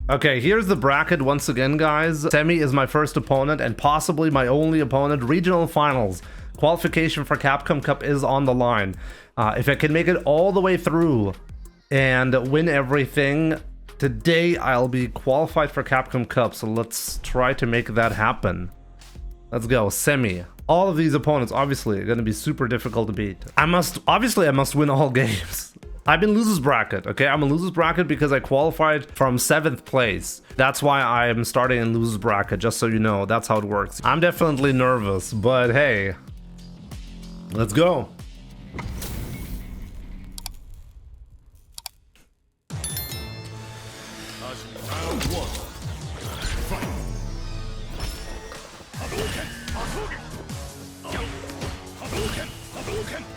Okay, here's the bracket once again, guys. Semi is my first opponent and possibly my only opponent. Regional finals. Qualification for Capcom Cup is on the line. If I can make it all the way through and win everything, today I'll be qualified for Capcom Cup. So let's try to make that happen. Let's go, Semi. All of these opponents, obviously, are going to be super difficult to beat. I must win all games. I'm in losers bracket, okay? I'm in losers bracket because I qualified from 7th place. That's why I'm starting in losers bracket, just so you know. That's how it works. I'm definitely nervous, but hey, let's go. Round 1. Fight. Hadouken! Hadouken! Hadouken! Hadouken! Hadouken!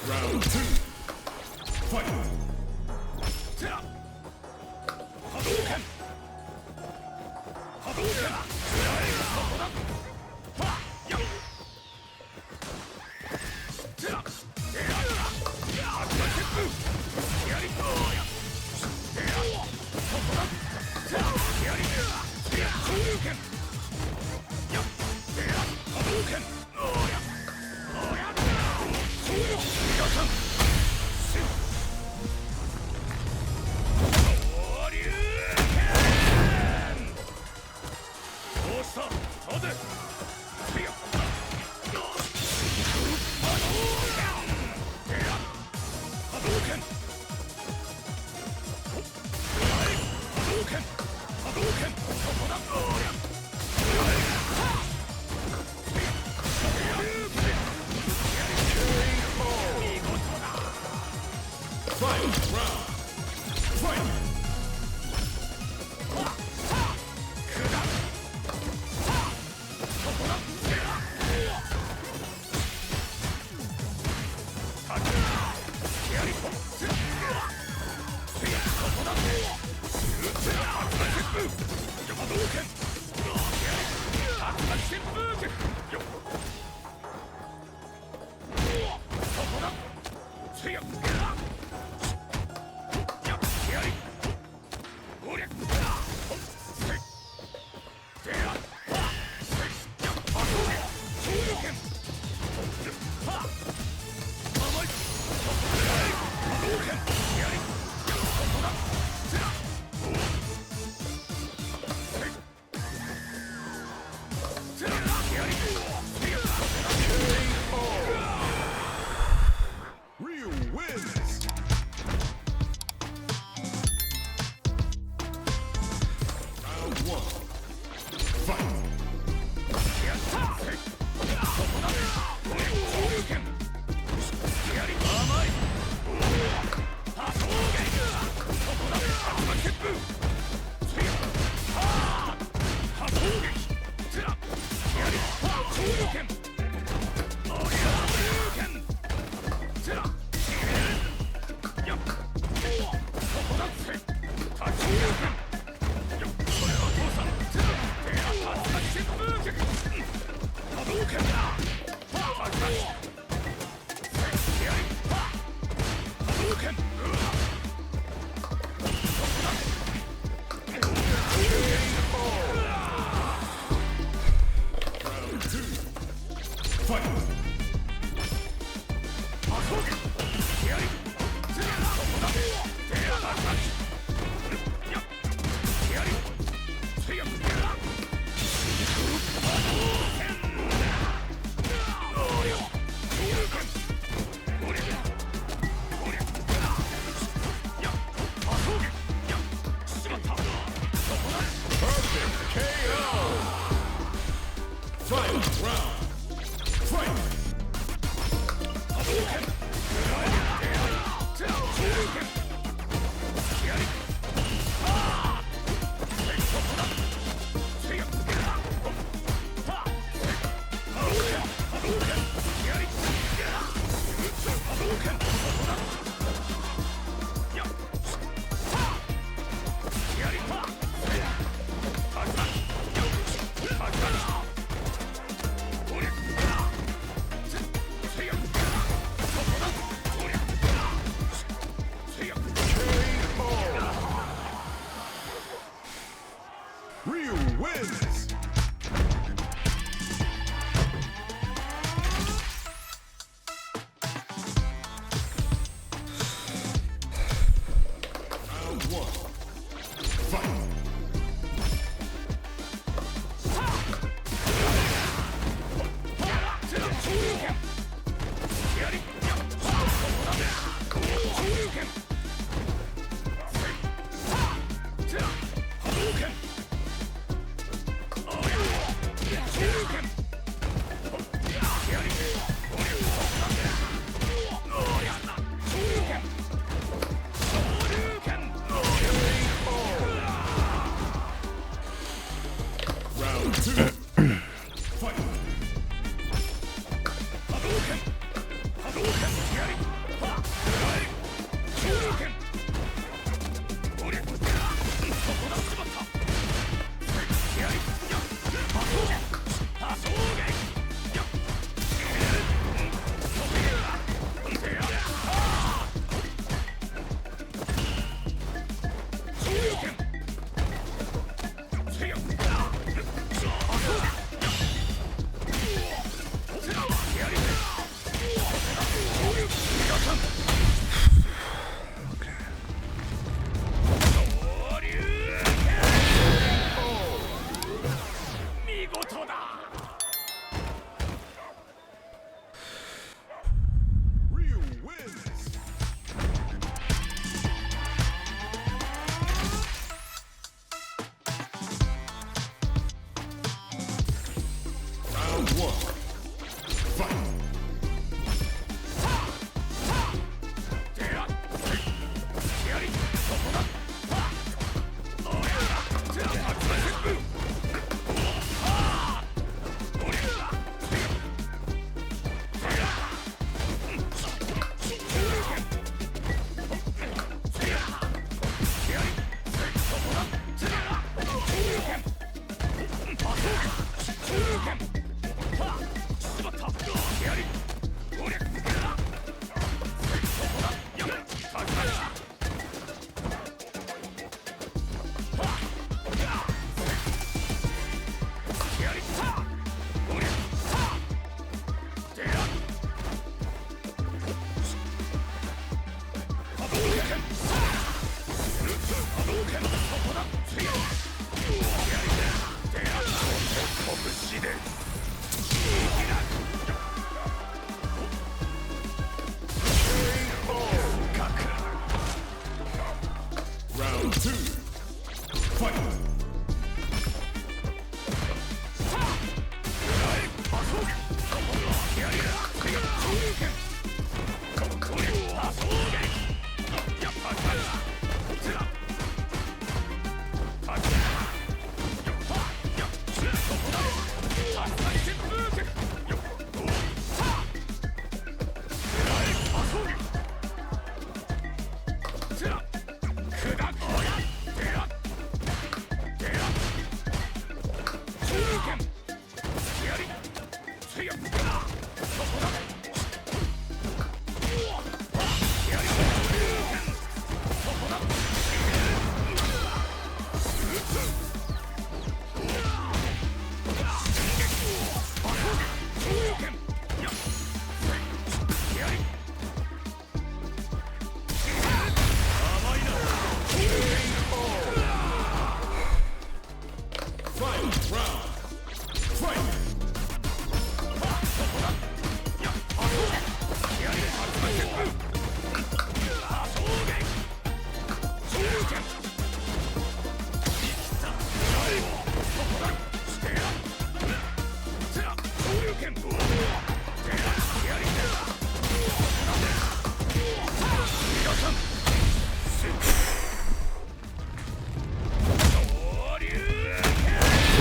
Round 2. Fight. Hadouken! Hadouken!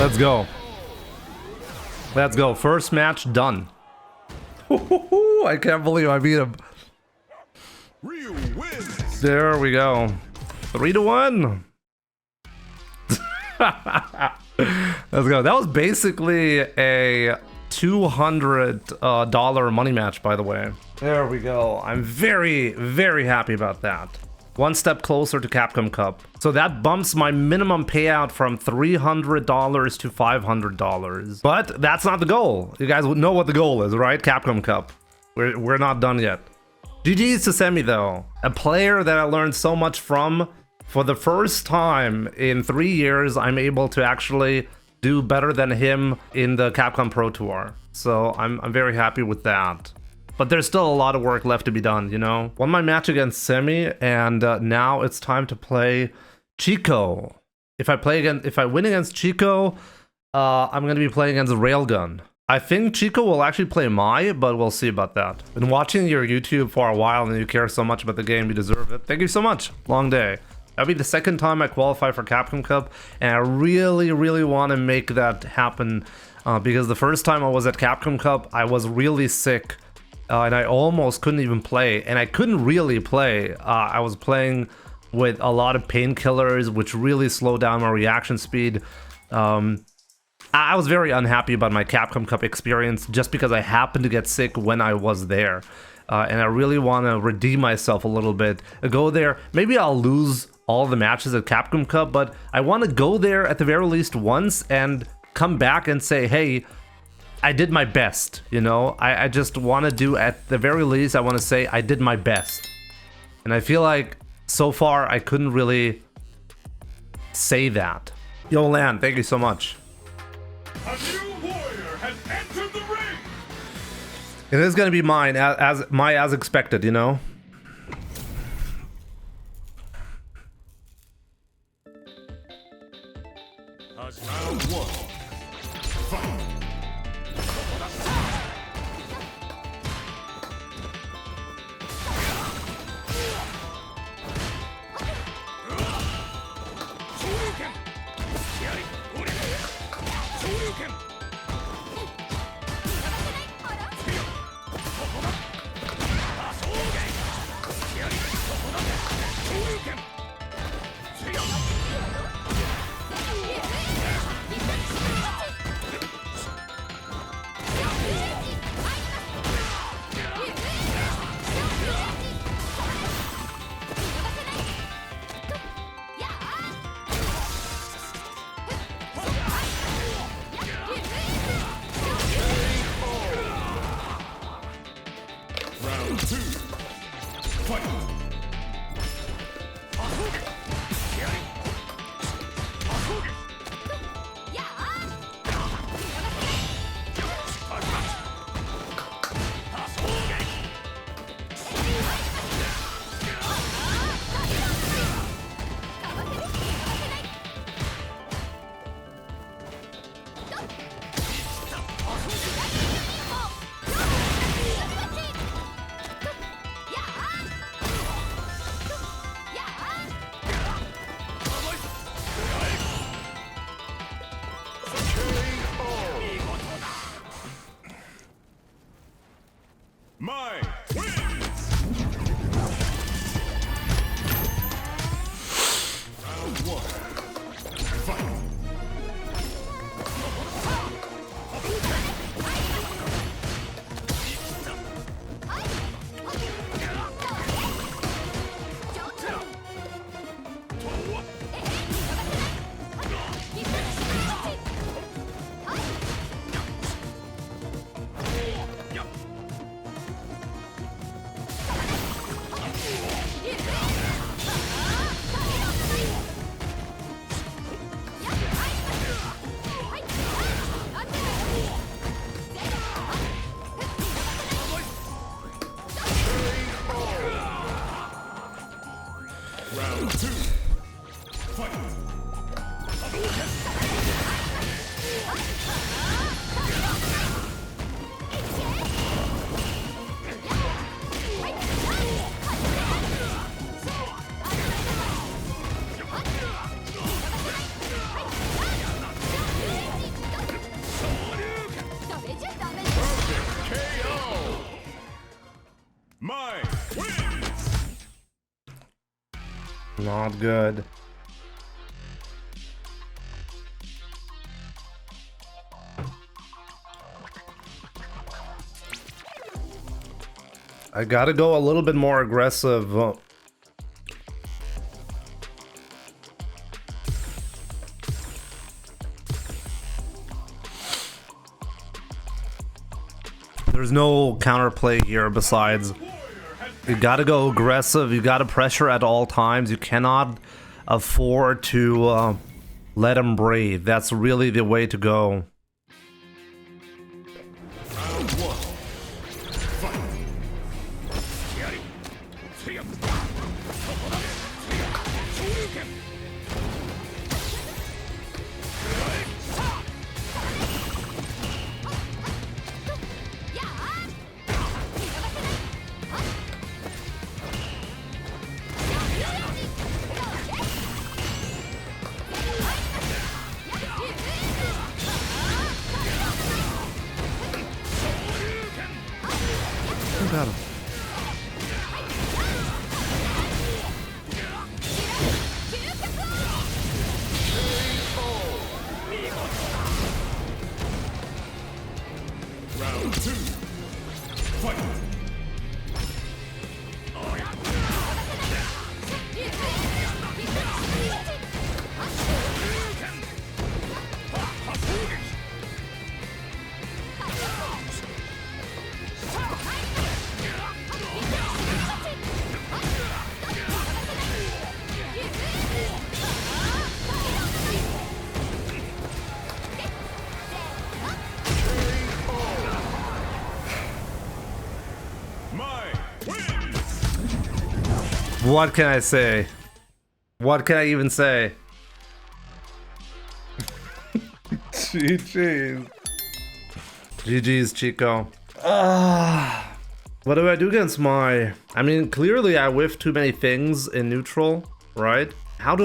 Let's go. Let's go. First match done. I can't believe I beat him. Ryu wins. There we go. 3-1. Let's go. That was basically a $200 money match, by the way. There we go. I'm very, very happy about that. One step closer to Capcom Cup. So that bumps my minimum payout from $300 to $500. But that's not the goal. You guys know what the goal is, right? Capcom Cup. We're not done yet. GG's to Semi, though. A player that I learned so much from. For the first time in 3 years, I'm able to actually do better than him in the Capcom Pro Tour. So I'm very happy with that. But there's still a lot of work left to be done, you know? Won my match against Semi, and now it's time to play Chico. If I win against Chico, I'm gonna be playing against Railgun. I think Chico will actually play Mai, but we'll see about that. Been watching your YouTube for a while, and you care so much about the game, you deserve it. Thank you so much. Long day. That'll be the second time I qualify for Capcom Cup, and I really, really want to make that happen because the first time I was at Capcom Cup, I was really sick, and I almost couldn't even play, and I couldn't really play. I was playing with a lot of painkillers, which really slowed down my reaction speed. I was very unhappy about my Capcom Cup experience just because I happened to get sick when I was there. And I really want to redeem myself a little bit. Go there, maybe I'll lose all the matches at Capcom Cup, but I want to go there at the very least once and come back and say, hey, I did my best, you know? I just want to do, at the very least, I want to say I did my best. And I feel like so far I couldn't really say that. Yo, Lan, thank you so much. A new warrior has entered the ring. It is going to be mine, as expected, you know? Round one. Fight. Mai wins! Round one. Fight! Round two. Fight! Not good. I gotta go a little bit more aggressive. There's no counterplay here besides. You gotta go aggressive, you gotta pressure at all times. You cannot afford to let him breathe. That's really the way to go. Got him. Round 2. Fight. What can I say? What can I even say? GG's. GG's, Chico. What do I do against my... I mean, clearly I whiffed too many things in neutral, right? How do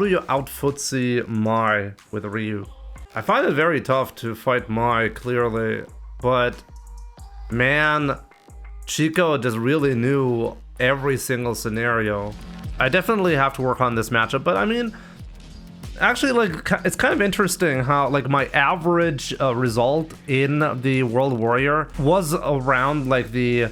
you out-footsie Mai with Ryu? I find it very tough to fight Mai, clearly, but man, Chico just really knew every single scenario. I definitely have to work on this matchup, but I mean, actually, like, it's kind of interesting how, like, my average result in the World Warrior was around, like, the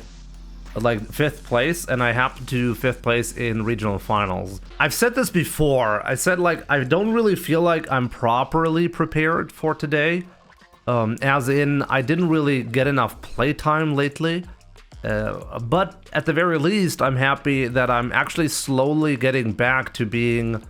5th place, and I happened to 5th place in regional finals. I've said this before. I said, like, I don't really feel like I'm properly prepared for today, as in I didn't really get enough playtime lately. But at the very least, I'm happy that I'm actually slowly getting back to being,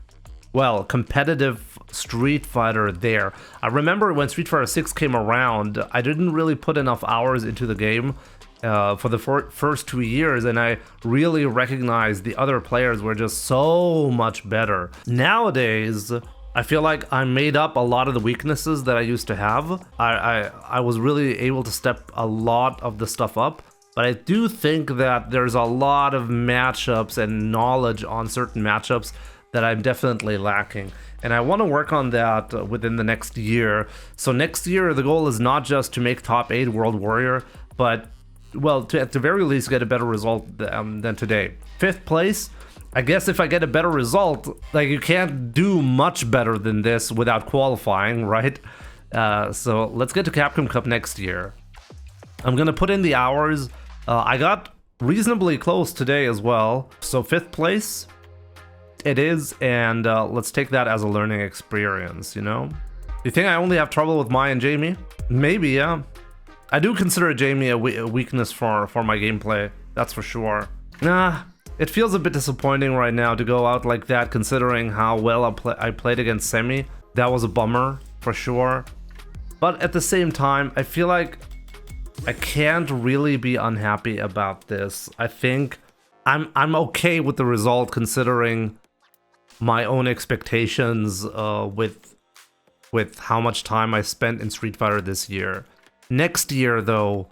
well, competitive Street Fighter there. I remember when Street Fighter 6 came around, I didn't really put enough hours into the game for the first 2 years, and I really recognized the other players were just so much better. Nowadays, I feel like I made up a lot of the weaknesses that I used to have. I was really able to step a lot of the stuff up. But I do think that there's a lot of matchups and knowledge on certain matchups that I'm definitely lacking. And I want to work on that within the next year. So next year, the goal is not just to make top 8 World Warrior, but, well, to at the very least get a better result than today. 5th place, I guess if I get a better result, like, you can't do much better than this without qualifying, right? So let's get to Capcom Cup next year. I'm gonna put in the hours. I got reasonably close today as well. So 5th place, it is, and let's take that as a learning experience, you know? You think I only have trouble with Mai and Jamie? Maybe, yeah. I do consider Jamie a weakness for my gameplay, that's for sure. Nah, it feels a bit disappointing right now to go out like that, considering how well I played against Semi. That was a bummer, for sure. But at the same time, I feel like I can't really be unhappy about this. I think I'm okay with the result, considering my own expectations with how much time I spent in Street Fighter this year. Next year, though,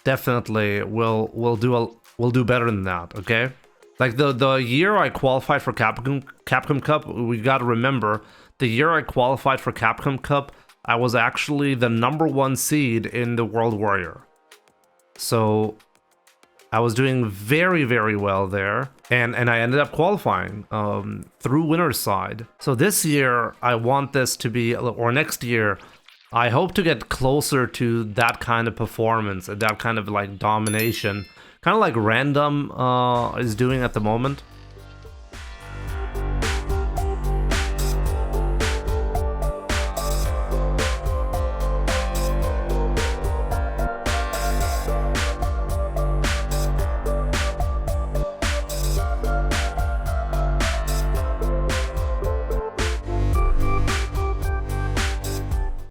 definitely we'll do better than that. Okay, like the year I qualified for Capcom Cup, we got to remember the year I qualified for Capcom Cup, I was actually the #1 seed in the World Warrior. So I was doing very, very well there. and I ended up qualifying through winner's side. So this year, I want this to be, or next year, I hope to get closer to that kind of performance and that kind of like domination, kind of like Random is doing at the moment.